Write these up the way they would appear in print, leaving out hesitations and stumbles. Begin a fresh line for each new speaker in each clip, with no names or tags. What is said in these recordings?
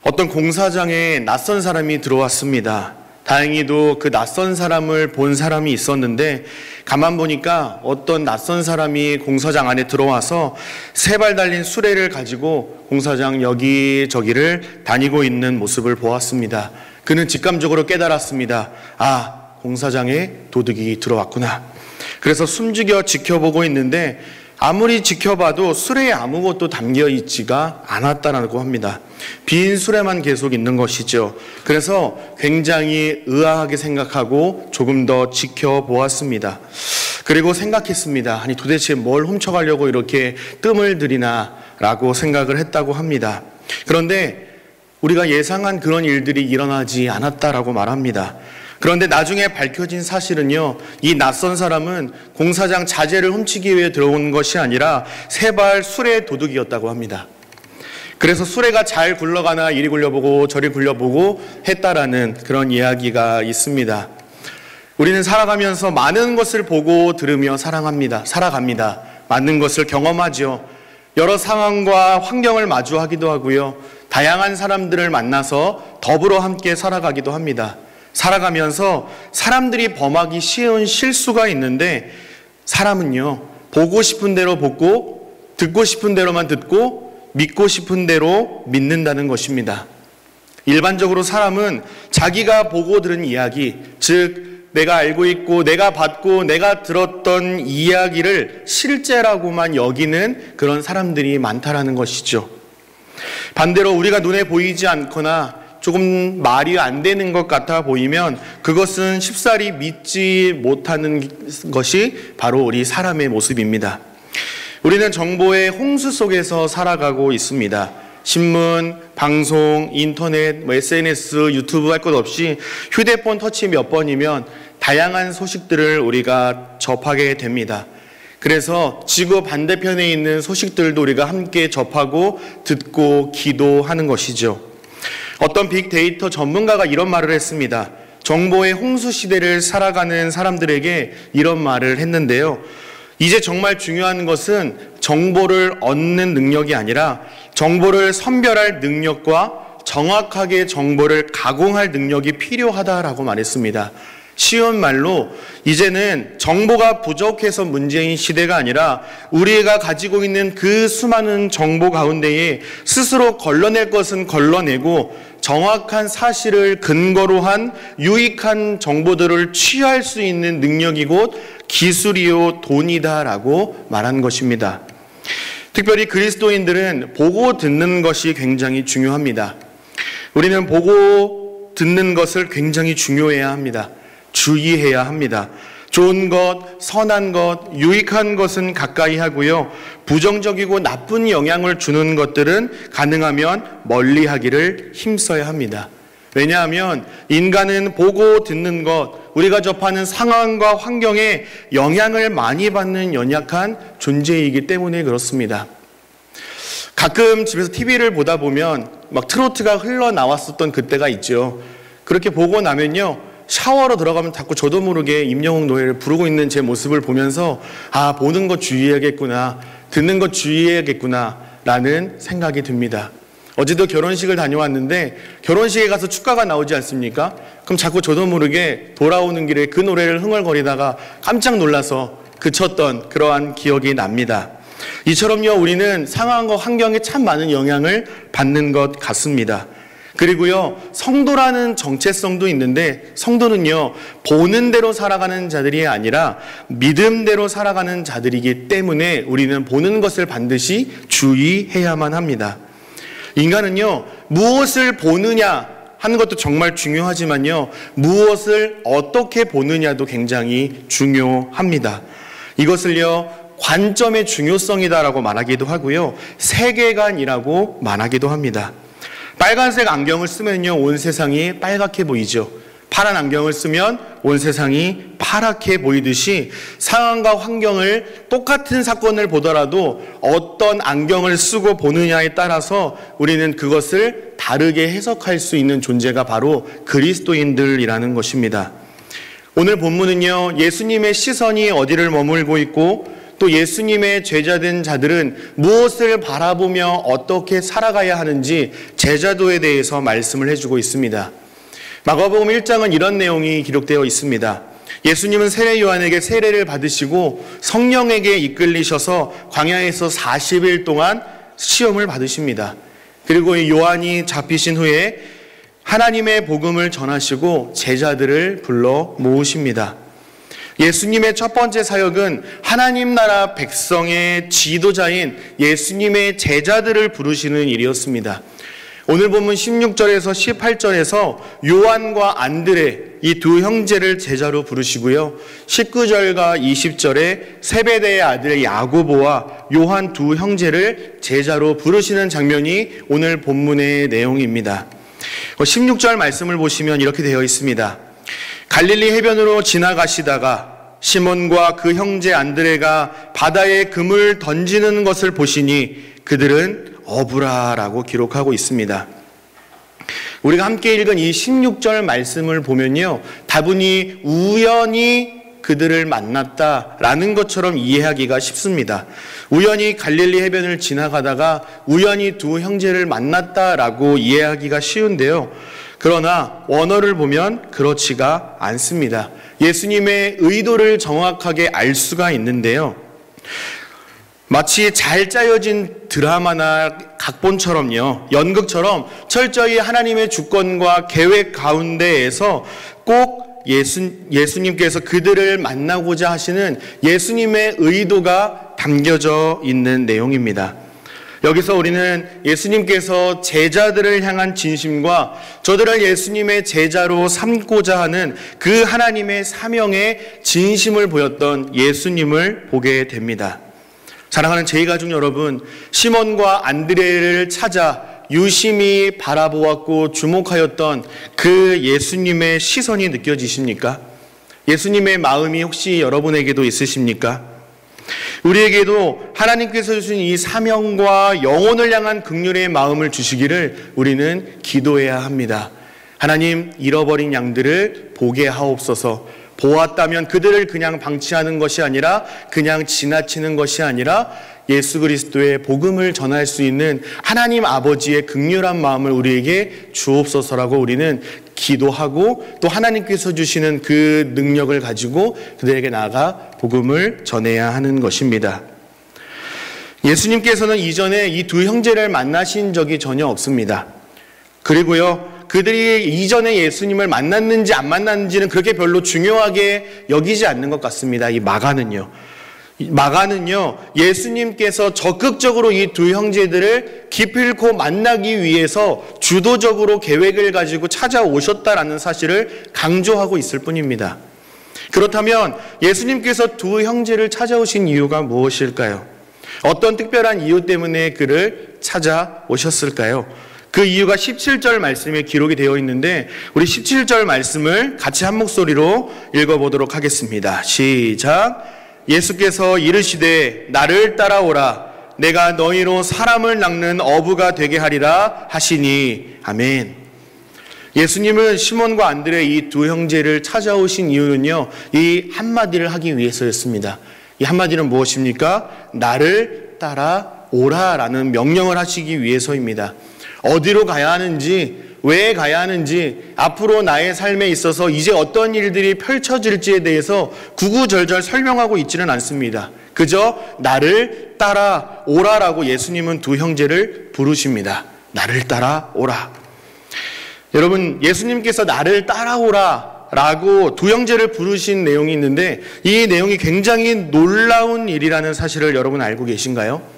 어떤 공사장에 낯선 사람이 들어왔습니다. 다행히도 그 낯선 사람을 본 사람이 있었는데 가만 보니까 어떤 낯선 사람이 공사장 안에 들어와서 세 발 달린 수레를 가지고 공사장 여기저기를 다니고 있는 모습을 보았습니다. 그는 직감적으로 깨달았습니다. 아, 공사장에 도둑이 들어왔구나. 그래서 숨죽여 지켜보고 있는데 아무리 지켜봐도 수레에 아무것도 담겨 있지가 않았다라고 합니다. 빈 수레만 계속 있는 것이죠. 그래서 굉장히 의아하게 생각하고 조금 더 지켜보았습니다. 그리고 생각했습니다. 아니 도대체 뭘 훔쳐가려고 이렇게 뜸을 들이나 라고 생각을 했다고 합니다. 그런데 우리가 예상한 그런 일들이 일어나지 않았다라고 말합니다. 그런데 나중에 밝혀진 사실은요, 이 낯선 사람은 공사장 자재를 훔치기 위해 들어온 것이 아니라 세발 수레 도둑이었다고 합니다. 그래서 수레가 잘 굴러가나 이리 굴려보고 저리 굴려보고 했다라는 그런 이야기가 있습니다. 우리는 살아가면서 많은 것을 보고 들으며 살아갑니다. 많은 것을 경험하죠. 여러 상황과 환경을 마주하기도 하고요. 다양한 사람들을 만나서 더불어 함께 살아가기도 합니다. 살아가면서 사람들이 범하기 쉬운 실수가 있는데 사람은요, 보고 싶은 대로 보고 듣고 싶은 대로만 듣고 믿고 싶은 대로 믿는다는 것입니다. 일반적으로 사람은 자기가 보고 들은 이야기, 즉 내가 알고 있고 내가 봤고 내가 들었던 이야기를 실제라고만 여기는 그런 사람들이 많다라는 것이죠. 반대로 우리가 눈에 보이지 않거나 조금 말이 안 되는 것 같아 보이면 그것은 쉽사리 믿지 못하는 것이 바로 우리 사람의 모습입니다. 우리는 정보의 홍수 속에서 살아가고 있습니다. 신문, 방송, 인터넷, SNS, 유튜브 할 것 없이 휴대폰 터치 몇 번이면 다양한 소식들을 우리가 접하게 됩니다. 그래서 지구 반대편에 있는 소식들도 우리가 함께 접하고 듣고 기도하는 것이죠. 어떤 빅데이터 전문가가 이런 말을 했습니다. 정보의 홍수 시대를 살아가는 사람들에게 이런 말을 했는데요. 이제 정말 중요한 것은 정보를 얻는 능력이 아니라 정보를 선별할 능력과 정확하게 정보를 가공할 능력이 필요하다라고 말했습니다. 쉬운 말로 이제는 정보가 부족해서 문제인 시대가 아니라 우리가 가지고 있는 그 수많은 정보 가운데에 스스로 걸러낼 것은 걸러내고 정확한 사실을 근거로 한 유익한 정보들을 취할 수 있는 능력이 곧 기술이요 돈이다라고 말한 것입니다. 특별히 그리스도인들은 보고 듣는 것이 굉장히 중요합니다. 우리는 보고 듣는 것을 굉장히 중요해야 합니다. 주의해야 합니다. 좋은 것, 선한 것, 유익한 것은 가까이 하고요. 부정적이고 나쁜 영향을 주는 것들은 가능하면 멀리 하기를 힘써야 합니다. 왜냐하면 인간은 보고 듣는 것, 우리가 접하는 상황과 환경에 영향을 많이 받는 연약한 존재이기 때문에 그렇습니다. 가끔 집에서 TV를 보다 보면 막 트로트가 흘러나왔었던 그때가 있죠. 그렇게 보고 나면요, 샤워로 들어가면 자꾸 저도 모르게 임영웅 노래를 부르고 있는 제 모습을 보면서 아, 보는 것 주의해야겠구나, 듣는 것 주의해야겠구나 라는 생각이 듭니다. 어제도 결혼식을 다녀왔는데 결혼식에 가서 축가가 나오지 않습니까? 그럼 자꾸 저도 모르게 돌아오는 길에 그 노래를 흥얼거리다가 깜짝 놀라서 그쳤던 그러한 기억이 납니다. 이처럼요, 우리는 상황과 환경에 참 많은 영향을 받는 것 같습니다. 그리고요, 성도라는 정체성도 있는데 성도는요, 보는 대로 살아가는 자들이 아니라 믿음대로 살아가는 자들이기 때문에 우리는 보는 것을 반드시 주의해야만 합니다. 인간은요, 무엇을 보느냐 하는 것도 정말 중요하지만요, 무엇을 어떻게 보느냐도 굉장히 중요합니다. 이것을요, 관점의 중요성이다라고 말하기도 하고요, 세계관이라고 말하기도 합니다. 빨간색 안경을 쓰면요, 온 세상이 빨갛게 보이죠. 파란 안경을 쓰면 온 세상이 파랗게 보이듯이 상황과 환경을 똑같은 사건을 보더라도 어떤 안경을 쓰고 보느냐에 따라서 우리는 그것을 다르게 해석할 수 있는 존재가 바로 그리스도인들이라는 것입니다. 오늘 본문은요, 예수님의 시선이 어디를 머물고 있고 또 예수님의 제자된 자들은 무엇을 바라보며 어떻게 살아가야 하는지 제자도에 대해서 말씀을 해주고 있습니다. 마가복음 1장은 이런 내용이 기록되어 있습니다. 예수님은 세례 요한에게 세례를 받으시고 성령에게 이끌리셔서 광야에서 40일 동안 시험을 받으십니다. 그리고 이 요한이 잡히신 후에 하나님의 복음을 전하시고 제자들을 불러 모으십니다. 예수님의 첫 번째 사역은 하나님 나라 백성의 지도자인 예수님의 제자들을 부르시는 일이었습니다. 오늘 본문 16절에서 18절에서 요한과 안드레 이 두 형제를 제자로 부르시고요. 19절과 20절에 세베대의 아들 야고보와 요한 두 형제를 제자로 부르시는 장면이 오늘 본문의 내용입니다. 16절 말씀을 보시면 이렇게 되어 있습니다. 갈릴리 해변으로 지나가시다가 시몬과 그 형제 안드레가 바다에 금을 던지는 것을 보시니 그들은 어부라라고 기록하고 있습니다. 우리가 함께 읽은 이 16절 말씀을 보면요, 다분히 우연히 그들을 만났다라는 것처럼 이해하기가 쉽습니다. 우연히 갈릴리 해변을 지나가다가 우연히 두 형제를 만났다라고 이해하기가 쉬운데요. 그러나 원어를 보면 그렇지가 않습니다. 예수님의 의도를 정확하게 알 수가 있는데요. 마치 잘 짜여진 드라마나 각본처럼요, 연극처럼 철저히 하나님의 주권과 계획 가운데에서 꼭 예수님께서 그들을 만나고자 하시는 예수님의 의도가 담겨져 있는 내용입니다. 여기서 우리는 예수님께서 제자들을 향한 진심과 저들을 예수님의 제자로 삼고자 하는 그 하나님의 사명에 진심을 보였던 예수님을 보게 됩니다. 사랑하는 제2가족 여러분, 시몬과 안드레를 찾아 유심히 바라보았고 주목하였던 그 예수님의 시선이 느껴지십니까? 예수님의 마음이 혹시 여러분에게도 있으십니까? 우리에게도 하나님께서 주신 이 사명과 영혼을 향한 긍휼의 마음을 주시기를 우리는 기도해야 합니다. 하나님, 잃어버린 양들을 보게 하옵소서. 보았다면 그들을 그냥 방치하는 것이 아니라, 그냥 지나치는 것이 아니라 예수 그리스도의 복음을 전할 수 있는 하나님 아버지의 긍휼한 마음을 우리에게 주옵소서라고 우리는 기도하고, 또 하나님께서 주시는 그 능력을 가지고 그들에게 나아가 복음을 전해야 하는 것입니다. 예수님께서는 이전에 이 두 형제를 만나신 적이 전혀 없습니다. 그리고요, 그들이 이전에 예수님을 만났는지 안 만났는지는 그렇게 별로 중요하게 여기지 않는 것 같습니다. 이 마가는요, 예수님께서 적극적으로 이 두 형제들을 기필코 만나기 위해서 주도적으로 계획을 가지고 찾아오셨다라는 사실을 강조하고 있을 뿐입니다. 그렇다면 예수님께서 두 형제를 찾아오신 이유가 무엇일까요? 어떤 특별한 이유 때문에 그를 찾아오셨을까요? 그 이유가 17절 말씀에 기록이 되어 있는데, 우리 17절 말씀을 같이 한 목소리로 읽어보도록 하겠습니다. 시작. 예수께서 이르시되 나를 따라오라. 내가 너희로 사람을 낚는 어부가 되게 하리라 하시니. 아멘. 예수님은 시몬과 안드레 이 두 형제를 찾아오신 이유는요, 이 한마디를 하기 위해서였습니다. 이 한마디는 무엇입니까? 나를 따라오라라는 명령을 하시기 위해서입니다. 어디로 가야 하는지, 왜 가야 하는지, 앞으로 나의 삶에 있어서 이제 어떤 일들이 펼쳐질지에 대해서 구구절절 설명하고 있지는 않습니다. 그저 나를 따라오라라고 예수님은 두 형제를 부르십니다. 나를 따라오라. 여러분, 예수님께서 나를 따라오라 라고 두 형제를 부르신 내용이 있는데, 이 내용이 굉장히 놀라운 일이라는 사실을 여러분 알고 계신가요?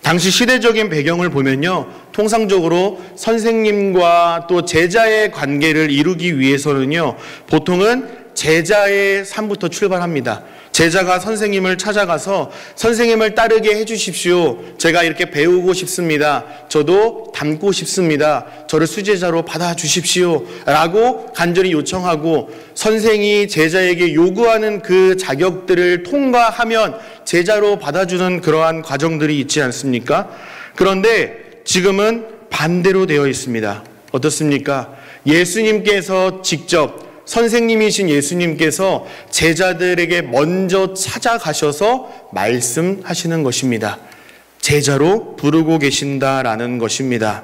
당시 시대적인 배경을 보면요, 통상적으로 선생님과 또 제자의 관계를 이루기 위해서는요, 보통은 제자의 삶부터 출발합니다. 제자가 선생님을 찾아가서 선생님을 따르게 해주십시오. 제가 이렇게 배우고 싶습니다. 저도 닮고 싶습니다. 저를 수제자로 받아주십시오. 라고 간절히 요청하고, 선생이 제자에게 요구하는 그 자격들을 통과하면 제자로 받아주는 그러한 과정들이 있지 않습니까? 그런데 지금은 반대로 되어 있습니다. 어떻습니까? 예수님께서 직접 선생님이신 예수님께서 제자들에게 먼저 찾아가셔서 말씀하시는 것입니다. 제자로 부르고 계신다라는 것입니다.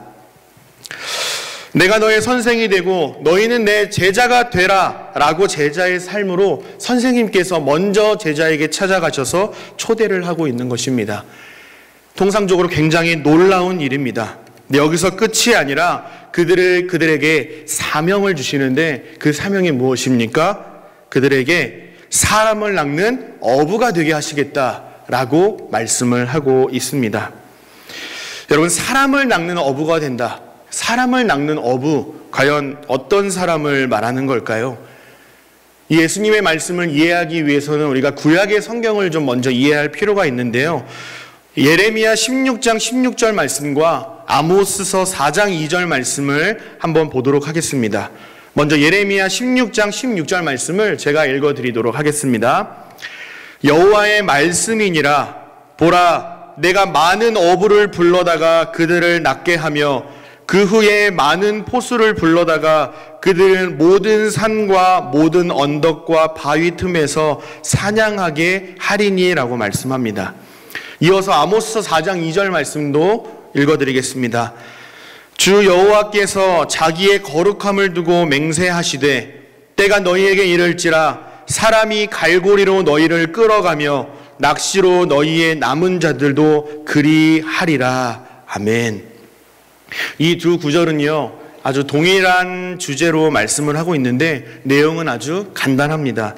내가 너의 선생이 되고 너희는 내 제자가 되라 라고 제자의 삶으로 선생님께서 먼저 제자에게 찾아가셔서 초대를 하고 있는 것입니다. 통상적으로 굉장히 놀라운 일입니다. 근데 여기서 끝이 아니라 그들에게 사명을 주시는데 그 사명이 무엇입니까? 그들에게 사람을 낚는 어부가 되게 하시겠다라고 말씀을 하고 있습니다. 여러분, 사람을 낚는 어부가 된다. 사람을 낚는 어부, 과연 어떤 사람을 말하는 걸까요? 이 예수님의 말씀을 이해하기 위해서는 우리가 구약의 성경을 좀 먼저 이해할 필요가 있는데요. 예레미야 16장 16절 말씀과 아모스서 4장 2절 말씀을 한번 보도록 하겠습니다. 먼저 예레미야 16장 16절 말씀을 제가 읽어드리도록 하겠습니다. 여호와의 말씀이니라. 보라, 내가 많은 어부를 불러다가 그들을 낚게 하며 그 후에 많은 포수를 불러다가 그들은 모든 산과 모든 언덕과 바위 틈에서 사냥하게 하리니라고 말씀합니다. 이어서 아모스서 4장 2절 말씀도 읽어드리겠습니다. 주 여호와께서 자기의 거룩함을 두고 맹세하시되 때가 너희에게 이를지라 사람이 갈고리로 너희를 끌어가며 낚시로 너희의 남은 자들도 그리하리라. 아멘. 이 두 구절은요, 아주 동일한 주제로 말씀을 하고 있는데 내용은 아주 간단합니다.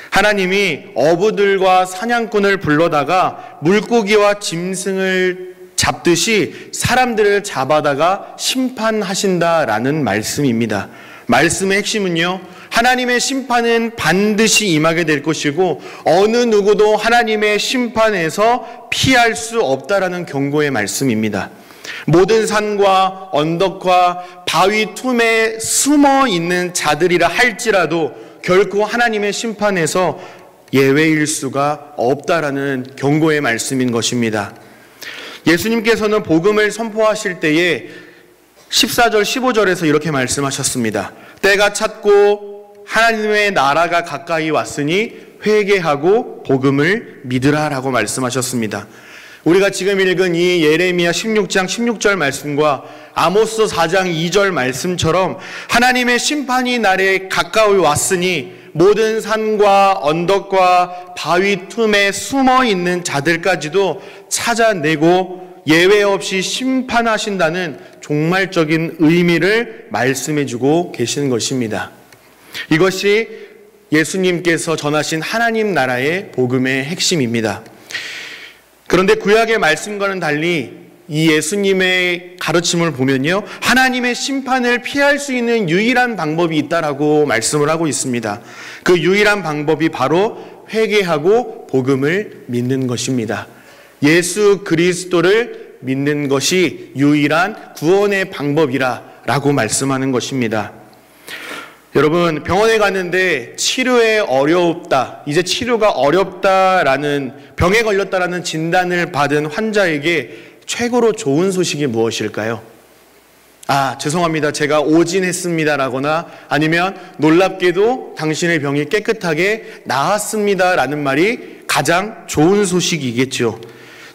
하나님이 어부들과 사냥꾼을 불러다가 물고기와 짐승을 잡듯이 사람들을 잡아다가 심판하신다라는 말씀입니다. 말씀의 핵심은요, 하나님의 심판은 반드시 임하게 될 것이고 어느 누구도 하나님의 심판에서 피할 수 없다라는 경고의 말씀입니다. 모든 산과 언덕과 바위 틈에 숨어 있는 자들이라 할지라도 결코 하나님의 심판에서 예외일 수가 없다라는 경고의 말씀인 것입니다. 예수님께서는 복음을 선포하실 때에 14절 15절에서 이렇게 말씀하셨습니다. 때가 찼고 하나님의 나라가 가까이 왔으니 회개하고 복음을 믿으라 라고 말씀하셨습니다. 우리가 지금 읽은 이 예레미야 16장 16절 말씀과 아모스 4장 2절 말씀처럼 하나님의 심판이 날에 가까이 왔으니 모든 산과 언덕과 바위 틈에 숨어 있는 자들까지도 찾아내고 예외 없이 심판하신다는 종말적인 의미를 말씀해주고 계시는 것입니다. 이것이 예수님께서 전하신 하나님 나라의 복음의 핵심입니다. 그런데 구약의 말씀과는 달리 이 예수님의 가르침을 보면요, 하나님의 심판을 피할 수 있는 유일한 방법이 있다라고 말씀을 하고 있습니다. 그 유일한 방법이 바로 회개하고 복음을 믿는 것입니다. 예수 그리스도를 믿는 것이 유일한 구원의 방법이라고 말씀하는 것입니다. 여러분, 병원에 갔는데 치료에 어렵다, 이제 치료가 어렵다라는, 병에 걸렸다라는 진단을 받은 환자에게 최고로 좋은 소식이 무엇일까요? 죄송합니다, 제가 오진했습니다라거나 아니면 놀랍게도 당신의 병이 깨끗하게 나았습니다라는 말이 가장 좋은 소식이겠죠.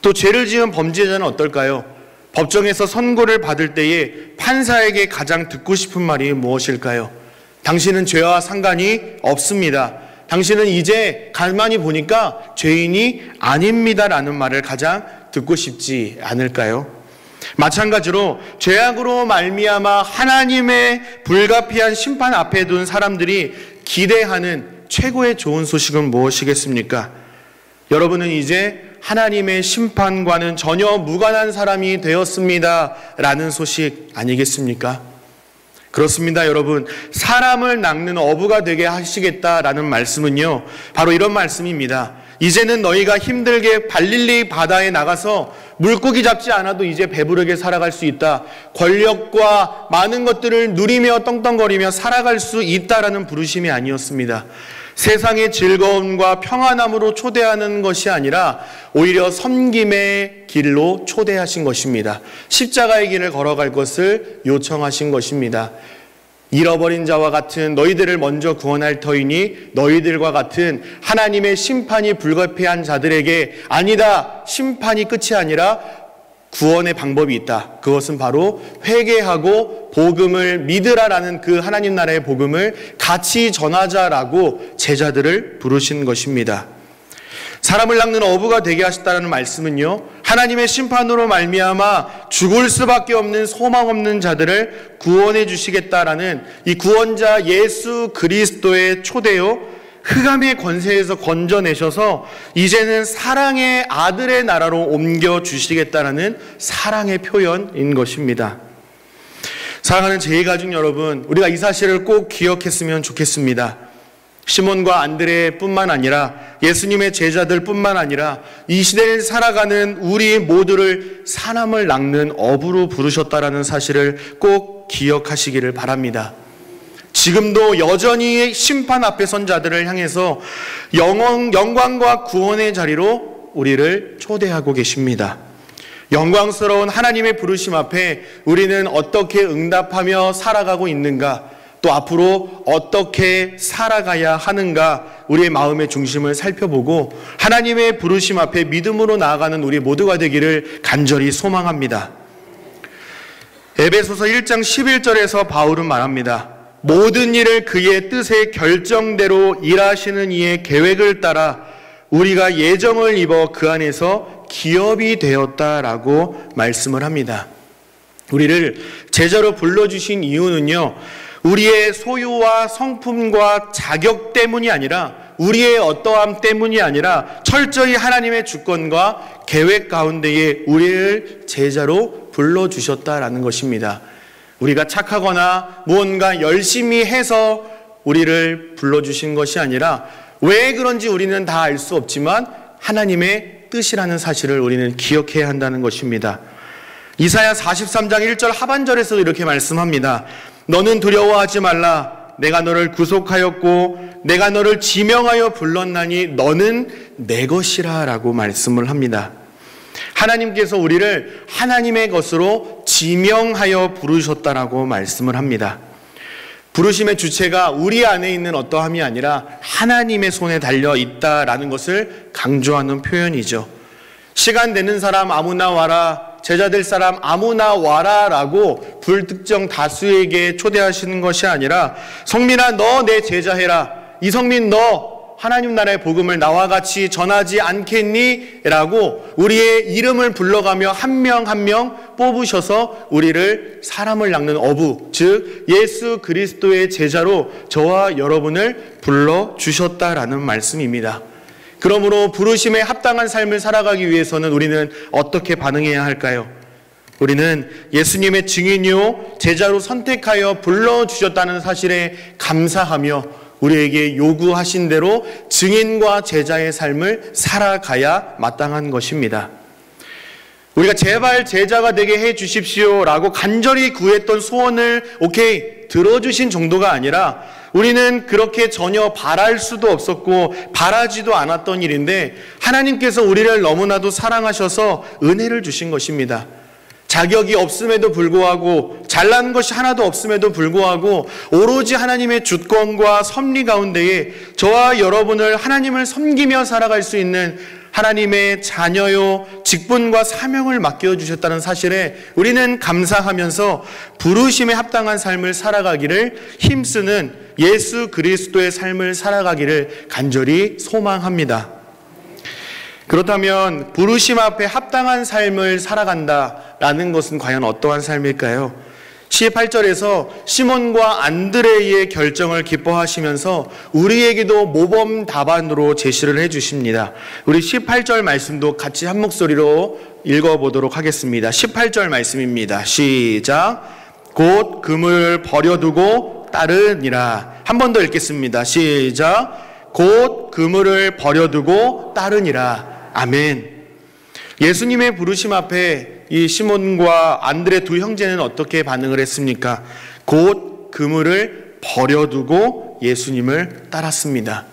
또 죄를 지은 범죄자는 어떨까요? 법정에서 선고를 받을 때에 판사에게 가장 듣고 싶은 말이 무엇일까요? 당신은 죄와 상관이 없습니다. 당신은 이제 가만히 보니까 죄인이 아닙니다라는 말을 가장 듣고 싶지 않을까요? 마찬가지로 죄악으로 말미암아 하나님의 불가피한 심판 앞에 둔 사람들이 기대하는 최고의 좋은 소식은 무엇이겠습니까? 여러분은 이제 하나님의 심판과는 전혀 무관한 사람이 되었습니다 라는 소식 아니겠습니까? 그렇습니다, 여러분. 사람을 낚는 어부가 되게 하시겠다라는 말씀은요, 바로 이런 말씀입니다. 이제는 너희가 힘들게 발릴리 바다에 나가서 물고기 잡지 않아도 이제 배부르게 살아갈 수 있다. 권력과 많은 것들을 누리며 떵떵거리며 살아갈 수 있다라는 부르심이 아니었습니다. 세상의 즐거움과 평안함으로 초대하는 것이 아니라 오히려 섬김의 길로 초대하신 것입니다. 십자가의 길을 걸어갈 것을 요청하신 것입니다. 잃어버린 자와 같은 너희들을 먼저 구원할 터이니 너희들과 같은 하나님의 심판이 불가피한 자들에게 아니다, 심판이 끝이 아니라 구원의 방법이 있다. 그것은 바로 회개하고 복음을 믿으라라는 그 하나님 나라의 복음을 같이 전하자라고 제자들을 부르신 것입니다. 사람을 낚는 어부가 되게 하셨다는 말씀은요, 하나님의 심판으로 말미암아 죽을 수밖에 없는 소망 없는 자들을 구원해 주시겠다라는 이 구원자 예수 그리스도의 초대요, 흑암의 권세에서 건져내셔서 이제는 사랑의 아들의 나라로 옮겨 주시겠다라는 사랑의 표현인 것입니다. 사랑하는 제2가족 여러분, 우리가 이 사실을 꼭 기억했으면 좋겠습니다. 시몬과 안드레뿐만 아니라 예수님의 제자들뿐만 아니라 이 시대를 살아가는 우리 모두를 사람을 낚는 어부로 부르셨다라는 사실을 꼭 기억하시기를 바랍니다. 지금도 여전히 심판 앞에 선 자들을 향해서 영광과 구원의 자리로 우리를 초대하고 계십니다. 영광스러운 하나님의 부르심 앞에 우리는 어떻게 응답하며 살아가고 있는가, 또 앞으로 어떻게 살아가야 하는가, 우리의 마음의 중심을 살펴보고 하나님의 부르심 앞에 믿음으로 나아가는 우리 모두가 되기를 간절히 소망합니다. 에베소서 1장 11절에서 바울은 말합니다. 모든 일을 그의 뜻의 결정대로 일하시는 이의 계획을 따라 우리가 예정을 입어 그 안에서 기업이 되었다라고 말씀을 합니다. 우리를 제자로 불러주신 이유는요, 우리의 소유와 성품과 자격 때문이 아니라, 우리의 어떠함 때문이 아니라 철저히 하나님의 주권과 계획 가운데에 우리를 제자로 불러주셨다라는 것입니다. 우리가 착하거나 무언가 열심히 해서 우리를 불러주신 것이 아니라, 왜 그런지 우리는 다 알 수 없지만 하나님의 뜻이라는 사실을 우리는 기억해야 한다는 것입니다. 이사야 43장 1절 하반절에서도 이렇게 말씀합니다. 너는 두려워하지 말라. 내가 너를 구속하였고 내가 너를 지명하여 불렀나니 너는 내 것이라 라고 말씀을 합니다. 하나님께서 우리를 하나님의 것으로 지명하여 부르셨다라고 말씀을 합니다. 부르심의 주체가 우리 안에 있는 어떠함이 아니라 하나님의 손에 달려 있다라는 것을 강조하는 표현이죠. 시간 되는 사람 아무나 와라, 제자될 사람 아무나 와라라고 불특정 다수에게 초대하시는 것이 아니라, 성민아 너 내 제자해라, 이성민 너 하나님 나라의 복음을 나와 같이 전하지 않겠니? 라고 우리의 이름을 불러가며 한 명 한 명 뽑으셔서 우리를 사람을 낚는 어부, 즉 예수 그리스도의 제자로 저와 여러분을 불러주셨다라는 말씀입니다. 그러므로 부르심에 합당한 삶을 살아가기 위해서는 우리는 어떻게 반응해야 할까요? 우리는 예수님의 증인이요 제자로 선택하여 불러주셨다는 사실에 감사하며 우리에게 요구하신 대로 증인과 제자의 삶을 살아가야 마땅한 것입니다. 우리가 제발 제자가 되게 해 주십시오라고 간절히 구했던 소원을 오케이 들어주신 정도가 아니라, 우리는 그렇게 전혀 바랄 수도 없었고 바라지도 않았던 일인데 하나님께서 우리를 너무나도 사랑하셔서 은혜를 주신 것입니다. 자격이 없음에도 불구하고, 잘난 것이 하나도 없음에도 불구하고 오로지 하나님의 주권과 섭리 가운데에 저와 여러분을 하나님을 섬기며 살아갈 수 있는 하나님의 자녀요 직분과 사명을 맡겨주셨다는 사실에 우리는 감사하면서 부르심에 합당한 삶을 살아가기를 힘쓰는 예수 그리스도의 삶을 살아가기를 간절히 소망합니다. 그렇다면 부르심 앞에 합당한 삶을 살아간다라는 것은 과연 어떠한 삶일까요? 18절에서 시몬과 안드레의 결정을 기뻐하시면서 우리에게도 모범 답안으로 제시를 해주십니다. 우리 18절 말씀도 같이 한 목소리로 읽어보도록 하겠습니다. 18절 말씀입니다. 시작. 곧 금을 버려두고 따르니라. 한 번 더 읽겠습니다. 시작. 곧 그물을 버려두고 따르니라. 아멘. 예수님의 부르심 앞에 이 시몬과 안드레 두 형제는 어떻게 반응을 했습니까? 곧 그물을 버려두고 예수님을 따랐습니다.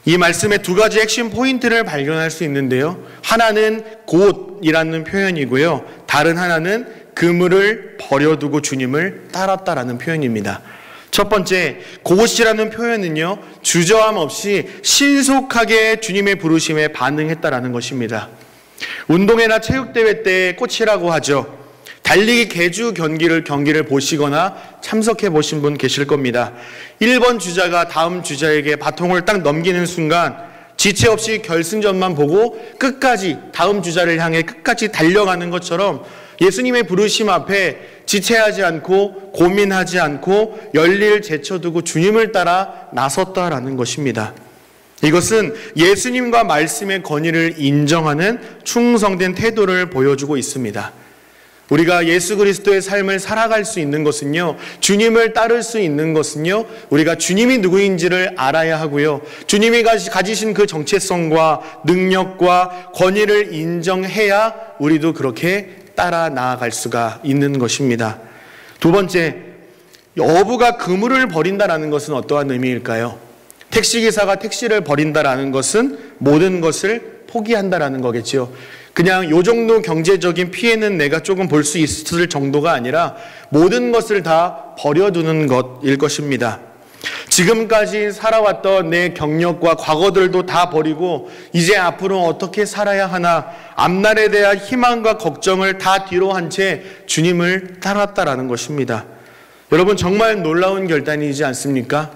이 말씀의 두 가지 핵심 포인트를 발견할 수 있는데요. 하나는 곧이라는 표현이고요. 다른 하나는 그물을 버려두고 주님을 따랐다라는 표현입니다. 첫 번째, 곧이라는 표현은요, 주저함 없이 신속하게 주님의 부르심에 반응했다라는 것입니다. 운동회나 체육대회 때 꽃이라고 하죠. 달리기 계주 경기를 보시거나 참석해 보신 분 계실 겁니다. 1번 주자가 다음 주자에게 바통을 딱 넘기는 순간 지체 없이 결승전만 보고 끝까지 다음 주자를 향해 끝까지 달려가는 것처럼 예수님의 부르심 앞에 지체하지 않고 고민하지 않고 열일 제쳐두고 주님을 따라 나섰다라는 것입니다. 이것은 예수님과 말씀의 권위를 인정하는 충성된 태도를 보여주고 있습니다. 우리가 예수 그리스도의 삶을 살아갈 수 있는 것은요, 주님을 따를 수 있는 것은요, 우리가 주님이 누구인지를 알아야 하고요, 주님이 가지신 그 정체성과 능력과 권위를 인정해야 우리도 그렇게 따라 나아갈 수가 있는 것입니다. 두 번째, 어부가 그물을 버린다라는 것은 어떠한 의미일까요? 택시기사가 택시를 버린다라는 것은 모든 것을 포기한다라는 거겠죠. 그냥 요 정도 경제적인 피해는 내가 조금 볼 수 있을 정도가 아니라 모든 것을 다 버려두는 것일 것입니다. 지금까지 살아왔던 내 경력과 과거들도 다 버리고 이제 앞으로 어떻게 살아야 하나, 앞날에 대한 희망과 걱정을 다 뒤로 한 채 주님을 따랐다라는 것입니다. 여러분, 정말 놀라운 결단이지 않습니까?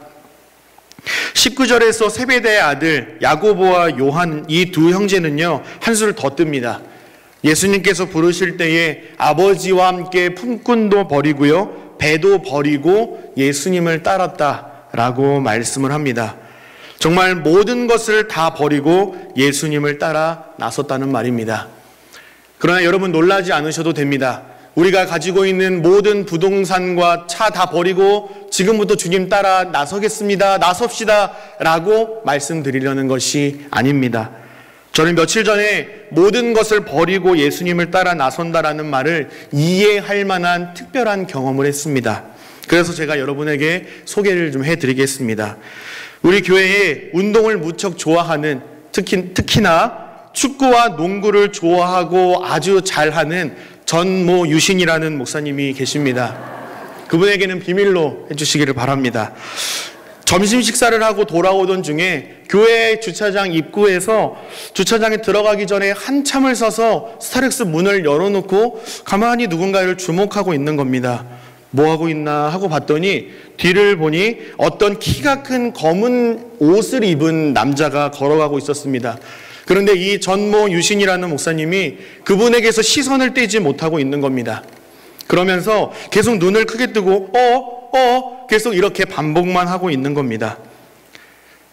19절에서 세베대의 아들 야고보와 요한, 이 두 형제는요, 한수를 더 뜹니다. 예수님께서 부르실 때에 아버지와 함께 품꾼도 버리고요, 배도 버리고 예수님을 따랐다라고 말씀을 합니다. 정말 모든 것을 다 버리고 예수님을 따라 나섰다는 말입니다. 그러나 여러분, 놀라지 않으셔도 됩니다. 우리가 가지고 있는 모든 부동산과 차 다 버리고 지금부터 주님 따라 나서겠습니다, 나섭시다 라고 말씀드리려는 것이 아닙니다. 저는 며칠 전에 모든 것을 버리고 예수님을 따라 나선다라는 말을 이해할 만한 특별한 경험을 했습니다. 그래서 제가 여러분에게 소개를 좀 해드리겠습니다. 우리 교회에 운동을 무척 좋아하는, 특히나 축구와 농구를 좋아하고 아주 잘하는 전모 유신이라는 목사님이 계십니다. 그분에게는 비밀로 해주시기를 바랍니다. 점심 식사를 하고 돌아오던 중에 교회 주차장 입구에서 주차장에 들어가기 전에 한참을 서서 스타렉스 문을 열어놓고 가만히 누군가를 주목하고 있는 겁니다. 뭐 하고 있나 하고 봤더니 뒤를 보니 어떤 키가 큰 검은 옷을 입은 남자가 걸어가고 있었습니다. 그런데 이 전모 유신이라는 목사님이 그분에게서 시선을 떼지 못하고 있는 겁니다. 그러면서 계속 눈을 크게 뜨고 계속 이렇게 반복만 하고 있는 겁니다.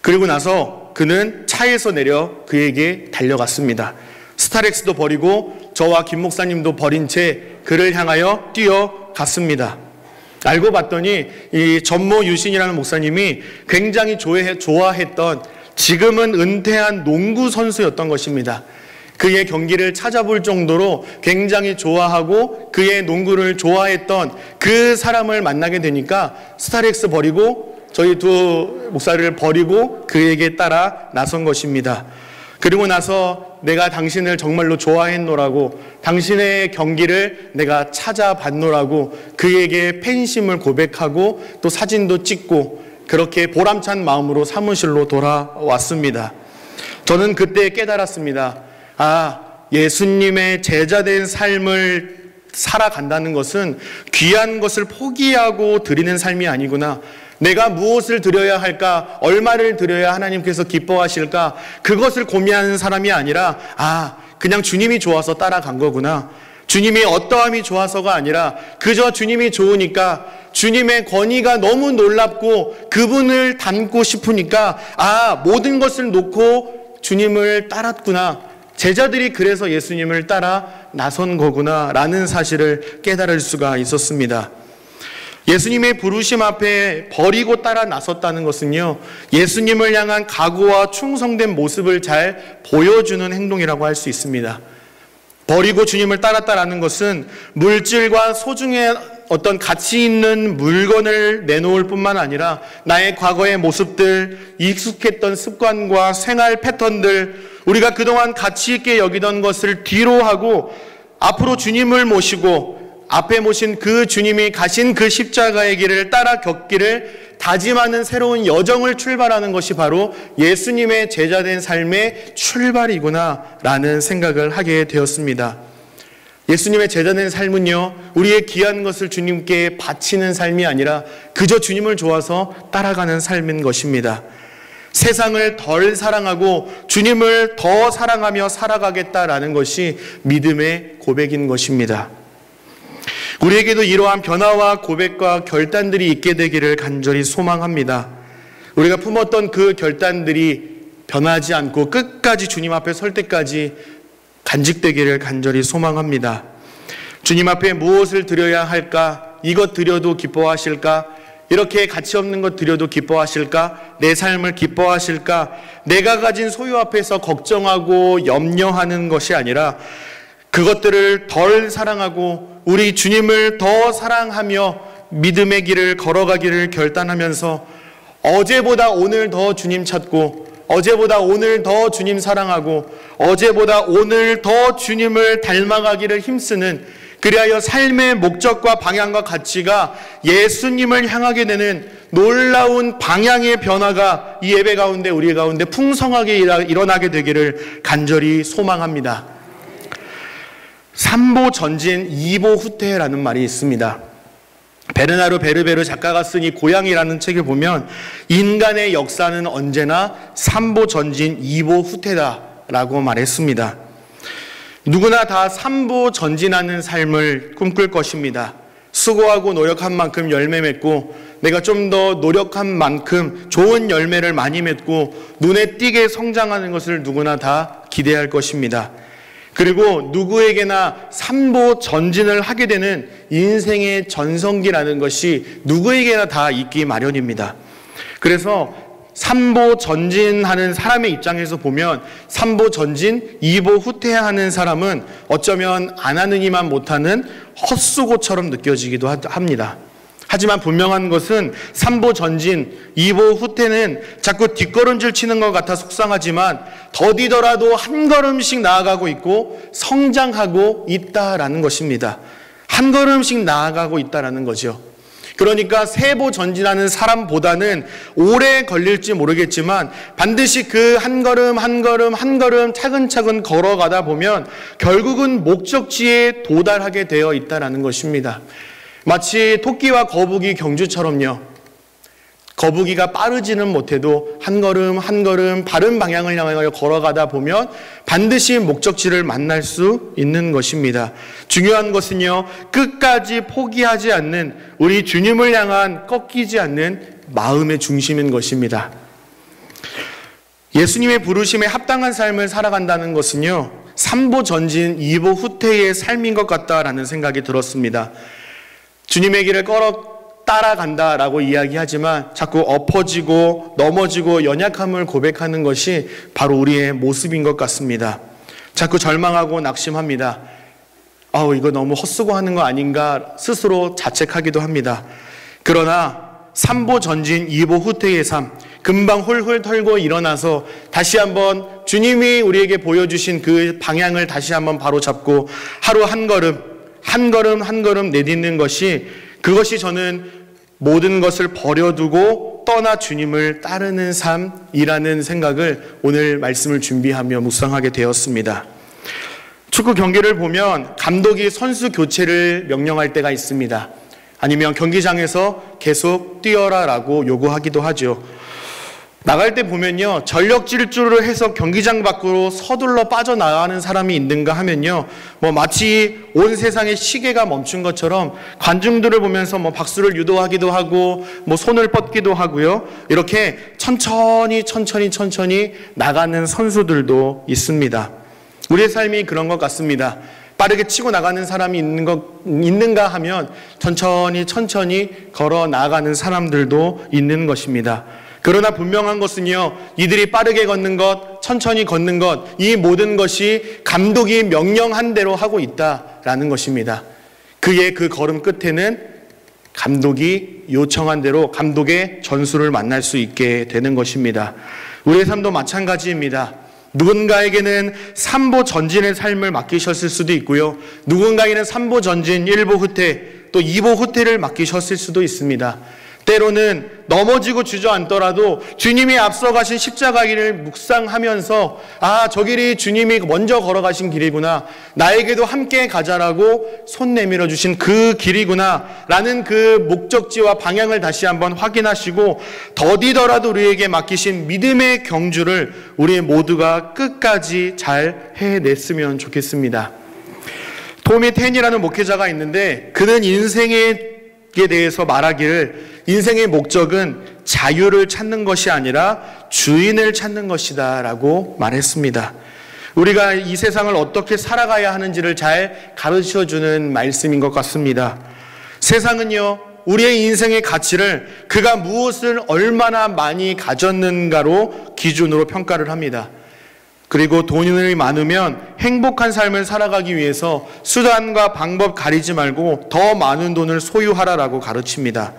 그리고 나서 그는 차에서 내려 그에게 달려갔습니다. 스타렉스도 버리고 저와 김 목사님도 버린 채 그를 향하여 뛰어갔습니다. 알고 봤더니 이 전모 유신이라는 목사님이 굉장히 좋아했던, 지금은 은퇴한 농구 선수였던 것입니다. 그의 경기를 찾아볼 정도로 굉장히 좋아하고 그의 농구를 좋아했던 그 사람을 만나게 되니까 스타렉스 버리고 저희 두 목사를 버리고 그에게 따라 나선 것입니다. 그리고 나서 내가 당신을 정말로 좋아했노라고, 당신의 경기를 내가 찾아봤노라고 그에게 팬심을 고백하고 또 사진도 찍고 그렇게 보람찬 마음으로 사무실로 돌아왔습니다. 저는 그때 깨달았습니다. 예수님의 제자된 삶을 살아간다는 것은 귀한 것을 포기하고 드리는 삶이 아니구나. 내가 무엇을 드려야 할까, 얼마를 드려야 하나님께서 기뻐하실까, 그것을 고민하는 사람이 아니라 그냥 주님이 좋아서 따라간 거구나. 주님이 어떠함이 좋아서가 아니라 그저 주님이 좋으니까, 주님의 권위가 너무 놀랍고 그분을 닮고 싶으니까 모든 것을 놓고 주님을 따랐구나. 제자들이 그래서 예수님을 따라 나선 거구나 라는 사실을 깨달을 수가 있었습니다. 예수님의 부르심 앞에 버리고 따라 나섰다는 것은요, 예수님을 향한 각오와 충성된 모습을 잘 보여주는 행동이라고 할 수 있습니다. 버리고 주님을 따랐다라는 것은 물질과 소중한 어떤 가치 있는 물건을 내놓을 뿐만 아니라 나의 과거의 모습들, 익숙했던 습관과 생활 패턴들, 우리가 그동안 가치 있게 여기던 것을 뒤로 하고 앞으로 주님을 모시고 앞에 모신 그 주님이 가신 그 십자가의 길을 따라 걷기를 다짐하는 새로운 여정을 출발하는 것이 바로 예수님의 제자된 삶의 출발이구나라는 생각을 하게 되었습니다. 예수님의 제자된 삶은요, 우리의 귀한 것을 주님께 바치는 삶이 아니라 그저 주님을 좋아서 따라가는 삶인 것입니다. 세상을 덜 사랑하고 주님을 더 사랑하며 살아가겠다라는 것이 믿음의 고백인 것입니다. 우리에게도 이러한 변화와 고백과 결단들이 있게 되기를 간절히 소망합니다. 우리가 품었던 그 결단들이 변하지 않고 끝까지 주님 앞에 설 때까지 간직되기를 간절히 소망합니다. 주님 앞에 무엇을 드려야 할까? 이것 드려도 기뻐하실까? 이렇게 가치 없는 것 드려도 기뻐하실까? 내 삶을 기뻐하실까? 내가 가진 소유 앞에서 걱정하고 염려하는 것이 아니라 그것들을 덜 사랑하고 우리 주님을 더 사랑하며 믿음의 길을 걸어가기를 결단하면서 어제보다 오늘 더 주님 찾고 어제보다 오늘 더 주님 사랑하고 어제보다 오늘 더 주님을 닮아가기를 힘쓰는, 그리하여 삶의 목적과 방향과 가치가 예수님을 향하게 되는 놀라운 방향의 변화가 이 예배 가운데 우리 가운데 풍성하게 일어나게 되기를 간절히 소망합니다. 삼보 전진 이보 후퇴라는 말이 있습니다. 베르나르 베르베르 작가가 쓴 이 고향이라는 책을 보면 인간의 역사는 언제나 삼보 전진 이보 후퇴다라고 말했습니다. 누구나 다 삼보 전진하는 삶을 꿈꿀 것입니다. 수고하고 노력한 만큼 열매 맺고 내가 좀 더 노력한 만큼 좋은 열매를 많이 맺고 눈에 띄게 성장하는 것을 누구나 다 기대할 것입니다. 그리고 누구에게나 삼보 전진을 하게 되는 인생의 전성기라는 것이 누구에게나 다 있기 마련입니다. 그래서 삼보 전진하는 사람의 입장에서 보면 삼보 전진, 이보 후퇴하는 사람은 어쩌면 안 하느니만 못하는 헛수고처럼 느껴지기도 합니다. 하지만 분명한 것은 삼보 전진, 이보 후퇴는 자꾸 뒷걸음질 치는 것 같아 속상하지만 더디더라도 한 걸음씩 나아가고 있고 성장하고 있다라는 것입니다. 한 걸음씩 나아가고 있다라는 거죠. 그러니까 세보 전진하는 사람보다는 오래 걸릴지 모르겠지만 반드시 그 한 걸음 한 걸음 한 걸음 차근차근 걸어가다 보면 결국은 목적지에 도달하게 되어 있다라는 것입니다. 마치 토끼와 거북이 경주처럼요. 거북이가 빠르지는 못해도 한 걸음 한 걸음 바른 방향을 향하여 걸어가다 보면 반드시 목적지를 만날 수 있는 것입니다. 중요한 것은요, 끝까지 포기하지 않는 우리 주님을 향한 꺾이지 않는 마음의 중심인 것입니다. 예수님의 부르심에 합당한 삶을 살아간다는 것은요, 삼보 전진, 이보 후퇴의 삶인 것 같다라는 생각이 들었습니다. 주님의 길을 따라간다라고 이야기하지만 자꾸 엎어지고 넘어지고 연약함을 고백하는 것이 바로 우리의 모습인 것 같습니다. 자꾸 절망하고 낙심합니다. 이거 너무 헛수고하는 거 아닌가 스스로 자책하기도 합니다. 그러나 삼보 전진, 이보 후퇴의 삶, 금방 훌훌 털고 일어나서 다시 한번 주님이 우리에게 보여주신 그 방향을 다시 한번 바로잡고 하루 한 걸음 한 걸음 한 걸음 내딛는 것이, 그것이 저는 모든 것을 버려두고 떠나 주님을 따르는 삶이라는 생각을 오늘 말씀을 준비하며 묵상하게 되었습니다. 축구 경기를 보면 감독이 선수 교체를 명령할 때가 있습니다. 아니면 경기장에서 계속 뛰어라라고 요구하기도 하죠. 나갈 때 보면요, 전력 질주를 해서 경기장 밖으로 서둘러 빠져나가는 사람이 있는가 하면요, 마치 온 세상의 시계가 멈춘 것처럼 관중들을 보면서 박수를 유도하기도 하고 손을 뻗기도 하고요, 이렇게 천천히 나가는 선수들도 있습니다. 우리의 삶이 그런 것 같습니다. 빠르게 치고 나가는 사람이 있는가 하면 천천히 걸어 나가는 사람들도 있는 것입니다. 그러나 분명한 것은요, 이들이 빠르게 걷는 것, 천천히 걷는 것, 이 모든 것이 감독이 명령한 대로 하고 있다라는 것입니다. 그의 그 걸음 끝에는 감독이 요청한 대로 감독의 전술을 만날 수 있게 되는 것입니다. 우리의 삶도 마찬가지입니다. 누군가에게는 3보 전진의 삶을 맡기셨을 수도 있고요. 누군가에게는 3보 전진, 1보 후퇴, 또 2보 후퇴를 맡기셨을 수도 있습니다. 때로는 넘어지고 주저앉더라도 주님이 앞서가신 십자가 길을 묵상하면서 저 길이 주님이 먼저 걸어가신 길이구나, 나에게도 함께 가자라고 손 내밀어 주신 그 길이구나 라는 그 목적지와 방향을 다시 한번 확인하시고 더디더라도 우리에게 맡기신 믿음의 경주를 우리 모두가 끝까지 잘 해냈으면 좋겠습니다. 토미 텐이라는 목회자가 있는데 그는 인생에 대해서 말하기를 인생의 목적은 자유를 찾는 것이 아니라 주인을 찾는 것이다 라고 말했습니다. 우리가 이 세상을 어떻게 살아가야 하는지를 잘 가르쳐주는 말씀인 것 같습니다. 세상은요, 우리의 인생의 가치를 그가 무엇을 얼마나 많이 가졌는가로 기준으로 평가를 합니다. 그리고 돈이 많으면 행복한 삶을 살아가기 위해서 수단과 방법 가리지 말고 더 많은 돈을 소유하라라고 가르칩니다.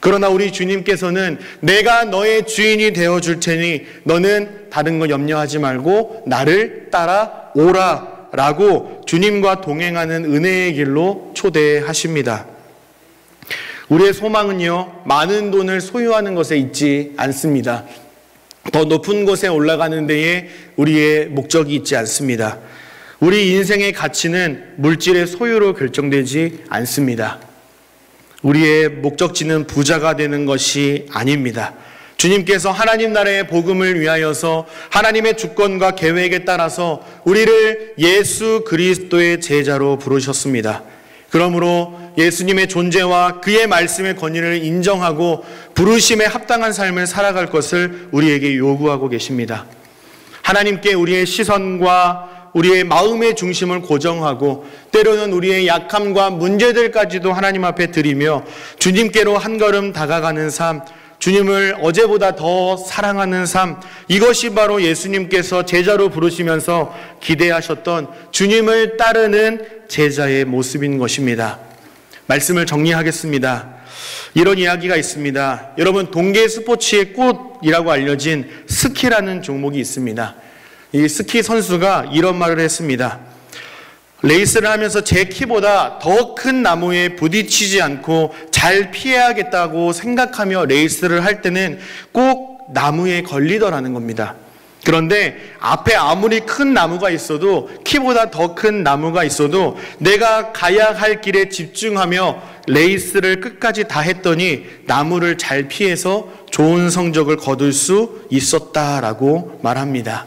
그러나 우리 주님께서는 내가 너의 주인이 되어줄 테니 너는 다른 거 염려하지 말고 나를 따라오라 라고 주님과 동행하는 은혜의 길로 초대하십니다. 우리의 소망은요, 많은 돈을 소유하는 것에 있지 않습니다. 더 높은 곳에 올라가는 데에 우리의 목적이 있지 않습니다. 우리 인생의 가치는 물질의 소유로 결정되지 않습니다. 우리의 목적지는 부자가 되는 것이 아닙니다. 주님께서 하나님 나라의 복음을 위하여서 하나님의 주권과 계획에 따라서 우리를 예수 그리스도의 제자로 부르셨습니다. 그러므로 예수님의 존재와 그의 말씀의 권위를 인정하고 부르심에 합당한 삶을 살아갈 것을 우리에게 요구하고 계십니다. 하나님께 우리의 시선과 우리의 마음의 중심을 고정하고 때로는 우리의 약함과 문제들까지도 하나님 앞에 드리며 주님께로 한 걸음 다가가는 삶, 주님을 어제보다 더 사랑하는 삶, 이것이 바로 예수님께서 제자로 부르시면서 기대하셨던 주님을 따르는 제자의 모습인 것입니다. 말씀을 정리하겠습니다. 이런 이야기가 있습니다. 여러분, 동계 스포츠의 꽃이라고 알려진 스키라는 종목이 있습니다. 이 스키 선수가 이런 말을 했습니다. 레이스를 하면서 제 키보다 더 큰 나무에 부딪히지 않고 잘 피해야겠다고 생각하며 레이스를 할 때는 꼭 나무에 걸리더라는 겁니다. 그런데 앞에 아무리 큰 나무가 있어도, 키보다 더 큰 나무가 있어도 내가 가야 할 길에 집중하며 레이스를 끝까지 다 했더니 나무를 잘 피해서 좋은 성적을 거둘 수 있었다라고 말합니다.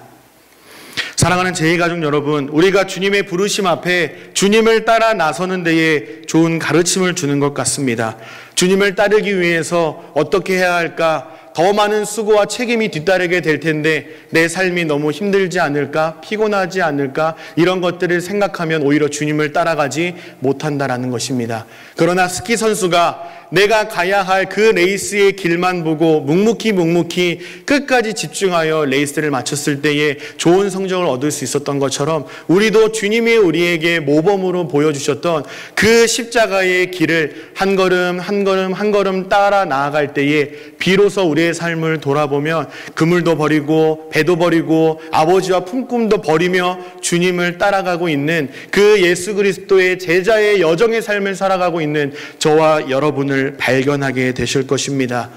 사랑하는 제2가족 여러분, 우리가 주님의 부르심 앞에 주님을 따라 나서는 데에 좋은 가르침을 주는 것 같습니다. 주님을 따르기 위해서 어떻게 해야 할까? 더 많은 수고와 책임이 뒤따르게 될 텐데 내 삶이 너무 힘들지 않을까? 피곤하지 않을까? 이런 것들을 생각하면 오히려 주님을 따라가지 못한다라는 것입니다. 그러나 스키 선수가 내가 가야 할 그 레이스의 길만 보고 묵묵히 끝까지 집중하여 레이스를 마쳤을 때에 좋은 성적을 얻을 수 있었던 것처럼 우리도 주님이 우리에게 모범으로 보여주셨던 그 십자가의 길을 한 걸음 따라 나아갈 때에 비로소 우리의 삶을 돌아보면 그물도 버리고 배도 버리고 아버지와 품꿈도 버리며 주님을 따라가고 있는 그 예수 그리스도의 제자의 여정의 삶을 살아가고 있는 저와 여러분을 발견하게 되실 것입니다.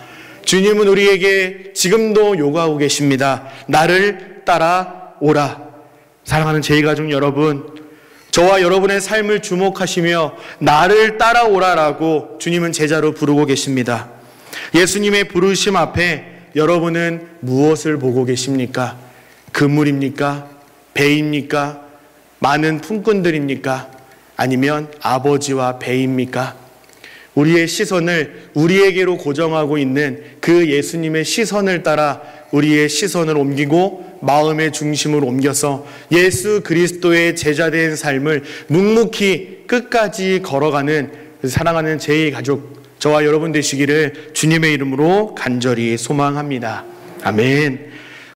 주님은 우리에게 지금도 요구하고 계십니다. 나를 따라오라. 사랑하는 제2가족 여러분, 저와 여러분의 삶을 주목하시며 나를 따라오라라고 주님은 제자로 부르고 계십니다. 예수님의 부르심 앞에 여러분은 무엇을 보고 계십니까? 그물입니까? 배입니까? 많은 품꾼들입니까? 아니면 아버지와 배입니까? 우리의 시선을 우리에게로 고정하고 있는 그 예수님의 시선을 따라 우리의 시선을 옮기고 마음의 중심을 옮겨서 예수 그리스도의 제자된 삶을 묵묵히 끝까지 걸어가는 사랑하는 제2가족 저와 여러분 되시기를 주님의 이름으로 간절히 소망합니다. 아멘.